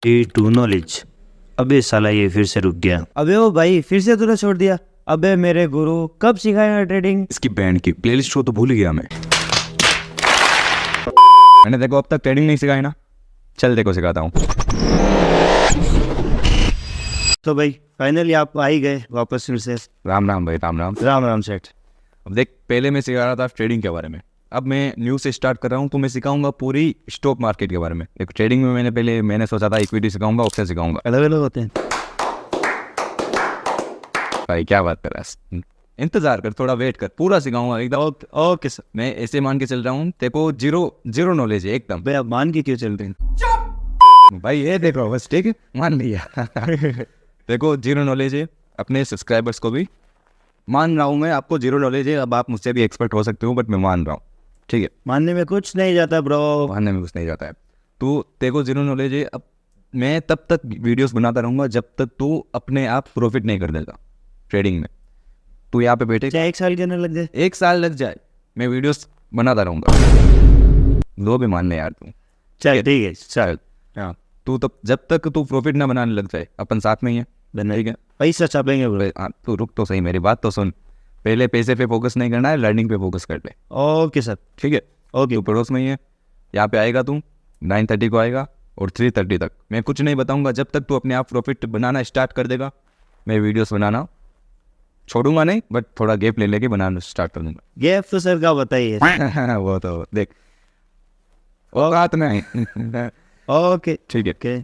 A to knowledge. अबे साला ये फिर से रुक गया। अबे ओ भाई फिर से तूने छोड़ दिया। अबे मेरे गुरु कब सिखाएगा ट्रेडिंग? इसकी बैंड की प्लेलिस्ट हो तो भूल गया मैंने देखो अब तक ट्रेडिंग नहीं सिखाई ना, चल देखो सिखाता हूँ। तो भाई फाइनली आप आ ही गए वापस फिर से। राम राम भाई, राम राम। राम राम सेठ। अब देख, पहले मैं सिखा रहा था ट्रेडिंग के बारे में, अब मैं न्यू से स्टार्ट कर रहा हूँ तो मैं सिखाऊंगा पूरी स्टॉक मार्केट के बारे में। एक ट्रेडिंग में मैंने सोचा था इक्विटी सिखाऊंगा, ऑप्शन सिखाऊंगा। अलग अलग होते हैं भाई क्या बात कर रहा है, इंतजार कर, थोड़ा वेट कर, पूरा सिखाऊंगा एकदम। Okay sir. मैं ऐसे मान के चल रहा हूँ, देखो जीरो नॉलेज है एकदम। भाई आप मान के क्यों चलते हैं? भाई ये देखो बस, ठीक है मान लिया। देखो जीरो नॉलेज है, अपने सब्सक्राइबर्स को भी मान रहा हूँ मैं, आपको जीरो नॉलेज है, अब आप मुझसे भी एक्सपर्ट हो सकते हो, बट मैं मान रहा हूँ, ठीक है। मानने में कुछ नहीं जाता ब्रो। मानने में कुछ नहीं जाता है। तो देखो जीरो नॉलेज है, अब मैं तब तक वीडियोस बनाता रहूँगा जब तक तू अपने आप प्रॉफिट नहीं कर देगा ट्रेडिंग में। तू यहाँ पे बैठे, चाहे 1 साल के अंदर लग जाए, 1 साल लग जाए, मैं वीडियोस बनाता रहूँगा। दो भी मानने यार तू, चल ठीक है चल। हाँ, तू तब जब तक तू प्रॉफिट ना बनाने लग जाए, अपन साथ में ही है, ठीक है। पैसा छापेंगे ब्रो। हाँ, तू रुक तो सही, मेरी बात तो सुन। पहले पैसे पे फोकस नहीं करना है, लर्निंग पे फोकस कर ले, ओके सर। ठीक है। ओके तू पड़ोस में ही है, यहाँ पे आएगा तू 9:30 को आएगा और 3:30 तक मैं कुछ नहीं बताऊंगा। जब तक तू अपने आप प्रॉफिट बनाना स्टार्ट कर देगा, मैं वीडियोस बनाना छोड़ूंगा नहीं, बट थोड़ा गैप ले लेके बनाना स्टार्ट कर दूंगा। गैप तो सर का बताइए। वो तो देख औकात नहीं। ओके ठीक है। ओके।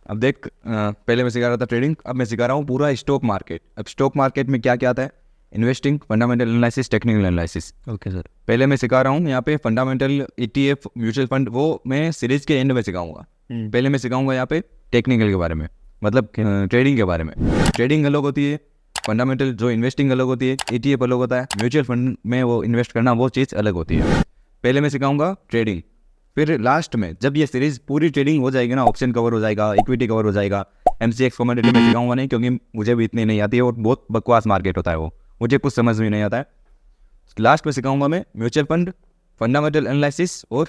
अब देख, पहले मैं सिखा रहा था ट्रेडिंग, अब मैं सिखा रहा हूँ पूरा स्टॉक मार्केट। अब स्टॉक मार्केट में क्या क्या आता है, investing, fundamental analysis, technical analysis. Okay sir. पहले मैं सिखा रहा हूँ यहाँ पे फंडामेंटल, ETF, म्यूचुअल फंड, वो मैं सीरीज के एंड में सिखाऊंगा। पहले मैं सिखाऊंगा यहाँ पे टेक्निकल के बारे में, मतलब ट्रेडिंग के बारे में। ट्रेडिंग अलग होती है, फंडामेंटल जो इन्वेस्टिंग अलग होती है, ETF अलग होता है, म्यूचुअल फंड में वो इन्वेस्ट करना वो चीज़ अलग होती है। पहले मैं सिखाऊंगा ट्रेडिंग, फिर लास्ट में जब ये सीरीज पूरी ट्रेडिंग हो जाएगी ना, ऑप्शन कवर हो जाएगा, इक्विटी कवर हो जाएगा, MCX कमोडिटी में सिखाऊंगा नहीं, क्योंकि मुझे भी इतनी नहीं आती है और बहुत बकवास मार्केट होता है, वो मुझे कुछ समझ में नहीं आता है। लास्ट में सिखाऊंगा मैं म्यूचुअल फंड, फंडामेंटल एनालिसिस और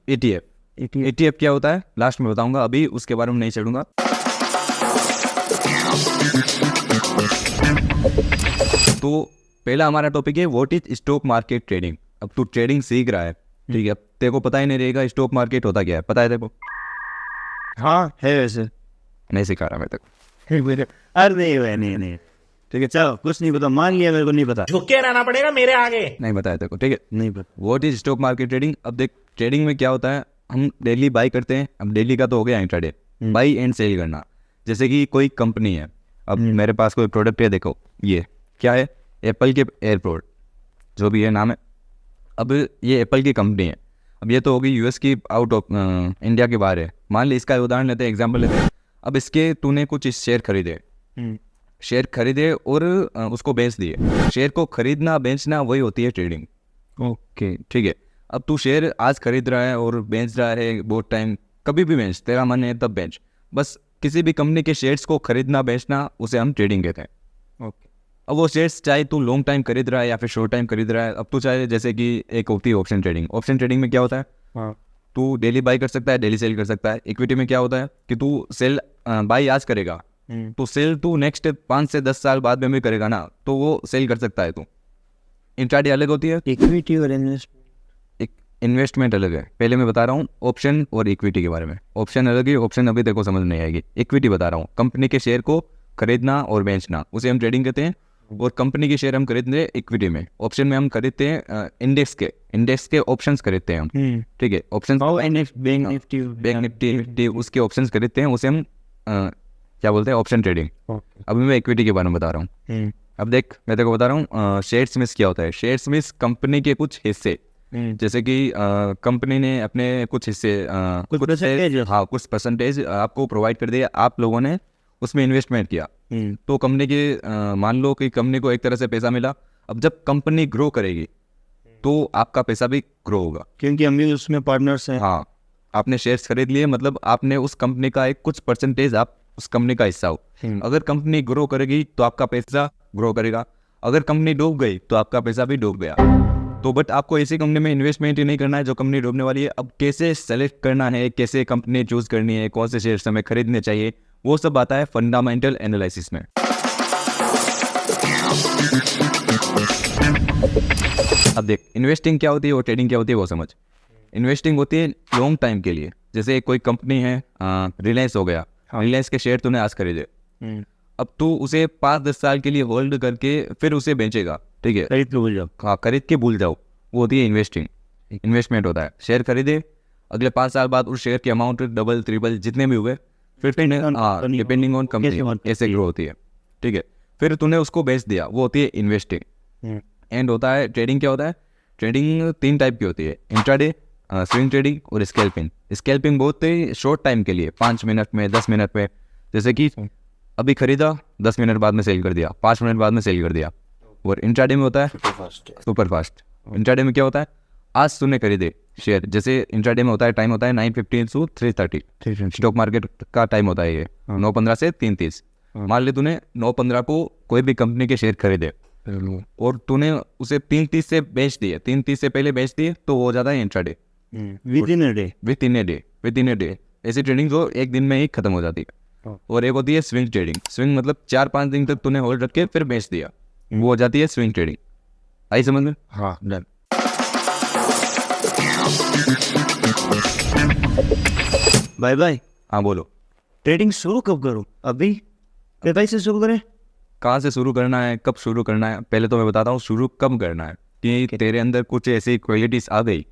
ETF क्या होता है लास्ट में बताऊंगा, अभी उसके बारे में नहीं चढ़ूंगा। तो पहला हमारा टॉपिक है what is stock market trading. अब तू ट्रेडिंग सीख रहा है, ठीक है, तेरे को पता ही नहीं रहेगा स्टॉक मार्केट होता क्या है, पता है तेरे को? हाँ है वैसे। नहीं सिखा रहा मैं तक, अरे नहीं भाई नहीं, ठीक है चलो, कुछ नहीं पता, मान लिया मेरे को नहीं पता। झुक के रहना पड़ेगा मेरे आगे। नहीं बताया तेरे को, ठीक है। नहीं पता। What is stock market trading. अब देख, ट्रेडिंग में क्या होता है, हम डेली बाई करते हैं। अब डेली का तो हो गया इंट्राडे, बाई एंड सेल करना। जैसे कि कोई कंपनी है, अब मेरे पास कोई प्रोडक्ट है, देखो ये क्या है, एप्पल के एयरपोर्ट, जो भी है नाम है। अब ये एप्पल की कंपनी है, अब ये तो होगी US की, आउट ऑफ इंडिया के बाहर है। मान ली इसका उदाहरण लेते हैं, एग्जाम्पल लेते हैं। अब इसके तूने कुछ शेयर खरीदे, शेयर खरीदे और उसको बेच दिए। शेयर को खरीदना बेचना वही होती है ट्रेडिंग। ओके ठीक है। अब तू शेयर आज खरीद रहा है और बेच रहा है बहुत टाइम, कभी भी बेच, तेरा मन है तब बेच। बस किसी भी कंपनी के शेयर्स को खरीदना बेचना, उसे हम ट्रेडिंग कहते हैं। ओके। अब वो शेयर्स चाहे तू लॉन्ग टाइम खरीद रहा है या फिर शॉर्ट टाइम खरीद रहा है। अब तू चाहे, जैसे कि एक होती है ऑप्शन ट्रेडिंग। ऑप्शन ट्रेडिंग में क्या होता है, हाँ तू डेली बाई कर सकता है, डेली सेल कर सकता है। इक्विटी में क्या होता है कि तू सेल बाई आज करेगा, तो सेल तू नेक्स्ट 5 से 10 साल बाद में भी करेगा ना, तो वो सेल कर सकता है तू। इंट्राडे अलग होती है, इक्विटी और इन्वेस्टमेंट अलग है। पहले मैं बता रहा हूँ ऑप्शन और इक्विटी के बारे में। ऑप्शन अलग है, ऑप्शन अभी देखो समझ नहीं आएगी। इक्विटी बता रहा हूँ, कंपनी के शेयर को खरीदना और बेचना, उसे हम ट्रेडिंग कहते हैं। और कंपनी के शेयर हम खरीदते हैं इक्विटी में। ऑप्शन में हम खरीदते हैं इंडेक्स के ऑप्शंस खरीदते हैं हम, ठीक है। ऑप्शन बैंक निफ्टी उसके ऑप्शंस खरीदते हैं, उसे हम क्या बोलते हैं, ऑप्शन ट्रेडिंग। अभी मैं इक्विटी के बारे में बता रहा हूँ। अब देख, मैं तेरे को बता रहा हूँ शेयर्स में क्या होता है। शेयर्स में कंपनी के कुछ हिस्से, जैसे कि कंपनी ने अपने कुछ हिस्से, कुछ परसेंटेज आपको प्रोवाइड कर दिया, आप लोगों ने उसमें इन्वेस्टमेंट किया। तो कंपनी के मान लो कि कंपनी को एक तरह से पैसा मिला। अब जब कंपनी ग्रो करेगी तो आपका पैसा भी ग्रो होगा, क्योंकि हम भी उसमें पार्टनर्स हैं। हाँ, आपने शेयर्स खरीद लिए, मतलब आपने उस कंपनी का एक कुछ परसेंटेज, आप उस कंपनी का हिस्सा हो। अगर कंपनी ग्रो करेगी तो आपका पैसा ग्रो करेगा, अगर कंपनी डूब गई तो आपका पैसा भी डूब गया। तो बट आपको ऐसी कंपनी में इन्वेस्टमेंट ही नहीं करना है जो कंपनी डूबने वाली है। अब कैसे सेलेक्ट करना है, कैसे कंपनी चूज करनी है, कौन से शेयर्स हमें खरीदने चाहिए, वो सब आता है फंडामेंटल एनालिसिस में। अब देख, इन्वेस्टिंग क्या होती है और ट्रेडिंग क्या होती है वो समझ। इन्वेस्टिंग होती है लॉन्ग टाइम के लिए, जैसे कोई कंपनी है, रिलायंस हो गया, रिलायंस के शेयर तूने आज खरीदे, अब तू उसे 5-10 साल के लिए होल्ड करके फिर उसे बेचेगा, ठीक है, खरीद के भूल जाओ। हाँ खरीद के भूल जाओ, वो होती है इन्वेस्टिंग। इन्वेस्टमेंट होता है शेयर खरीदे, अगले 5 साल बाद उस शेयर की अमाउंट डबल ट्रिपल जितने भी हुए, फिर डिपेंडिंग ऑन कंपनी ऐसे ग्रो होती है, ठीक है। फिर तूने उसको बेच दिया, वो होती है इन्वेस्टिंग। एंड होता है ट्रेडिंग। क्या होता है ट्रेडिंग? 3 टाइप की होती है, इंट्राडे, स्विंग ट्रेडिंग और स्कैल्पिंग। स्कैल्पिंग बहुत ही शॉर्ट टाइम के लिए, 5 मिनट में, 10 मिनट में, जैसे कि अभी खरीदा 10 मिनट बाद में सेल कर दिया, 5 मिनट बाद में सेल कर दिया। और इंट्राडे में होता है सुपर फास्ट। इंट्राडे में क्या होता है, आज तूने खरीदे शेयर, जैसे इंट्राडे में होता है टाइम होता है 9:15 to 3:30, स्टॉक मार्केट का टाइम होता है ये 9:15 से 3:30। मान ले तूने 9:15 को कोई भी कंपनी के शेयर खरीदे और तूने उसे 3:30 से बेच दिए, 3:30 से पहले बेच दिए, तो वो हो जाता है intraday. With in a day ऐसी ट्रेडिंग जो एक दिन में ही खत्म हो जाती है। और एक होती है स्विंग ट्रेडिंग। स्विंग मतलब 4-5 दिन तक तूने होल्ड रख के फिर बेच दिया, वो हो जाती है स्विंग ट्रेडिंग। आई समझ में? हाँ डन। Bye bye. हाँ बोलो। ट्रेडिंग शुरू कब करूँ? अभी पैसे से शुरू करें? कहाँ से शुरू करना है, कब शुरू करना है, पहले तो मैं बताता हूँ शुरू कब करना है। कि तेरे अंदर कुछ ऐसी क्वालिटीज आ गई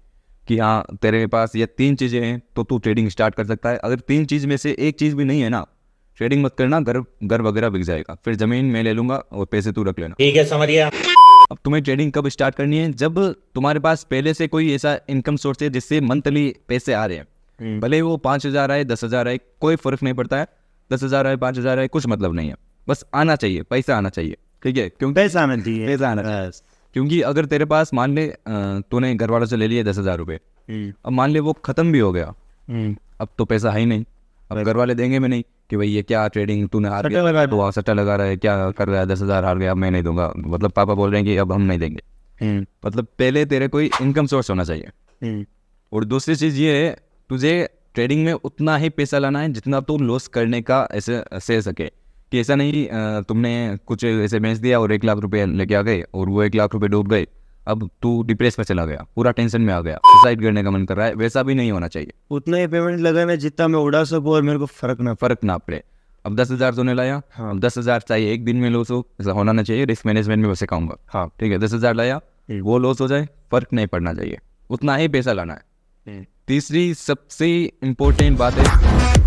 कि हाँ तेरे पास ये 3 चीज़ें हैं तो तू ट्रेडिंग स्टार्ट कर सकता है। अगर 3 चीज़ में से एक चीज़ भी नहीं है ना, ट्रेडिंग मत करना, घर वगैरह बिक जाएगा, फिर ज़मीन मैं ले लूँगा और पैसे तू रख लेना। ठीक है, समझ गया। अब तुम्हें ट्रेडिंग कब स्टार्ट करनी है? जब तुम्हारे पास पहले से कोई ऐसा इनकम सोर्स है जिससे मंथली पैसे आ रहे हैं, भले वो 5,000 आए, 10,000 आए, कोई फर्क नहीं पड़ता है। 10,000 आए, 5,000 आए, कुछ मतलब नहीं है, बस आना चाहिए, पैसा आना चाहिए, ठीक है। क्योंकि पैसा आना चाहिए, पैसा आना चाहिए। क्योंकि अगर तेरे पास मान ले तूने घर वालों से ले लिए 10,000 रुपये, अब मान ले वो खत्म भी हो गया, अब तो पैसा है ही नहीं। अब घर वाले देंगे भी नहीं कि भाई ये क्या ट्रेडिंग तूने हार गया, तो वहाँ सट्टा लगा रहा है, क्या कर रहा है, 10,000 हार गया, अब मैं नहीं दूंगा, मतलब पापा बोल रहे हैं कि अब हम नहीं देंगे। मतलब पहले तेरे कोई इनकम सोर्स होना चाहिए। और दूसरी चीज़ ये है, तुझे ट्रेडिंग में उतना ही पैसा लाना है जितना तू लॉस करने का ऐसे सह सके। कि ऐसा नहीं तुमने कुछ ऐसे बेच दिया और 1 लाख रुपये लेके आ गए और वो 1 लाख रुपये डूब गए, अब तू डिप्रेस में चला गया, पूरा टेंशन में आ गया, सुसाइड करने का मन कर रहा है, वैसा भी नहीं होना चाहिए। उतना ही पेमेंट लगाना जितना मैं उड़ा सकूँ और मेरे को फर्क ना पड़े। अब 10,000 तूने लाया, हाँ। अब 10,000 चाहिए एक दिन में लॉस हो, ऐसा होना नहीं चाहिए। रिस्क मैनेजमेंट में वैसे कहूँगा, हाँ ठीक है। 10,000 लाया, वो लॉस हो जाए, फर्क नहीं पड़ना चाहिए, उतना ही पैसा लाना है। तीसरी सबसे इम्पोर्टेंट बात है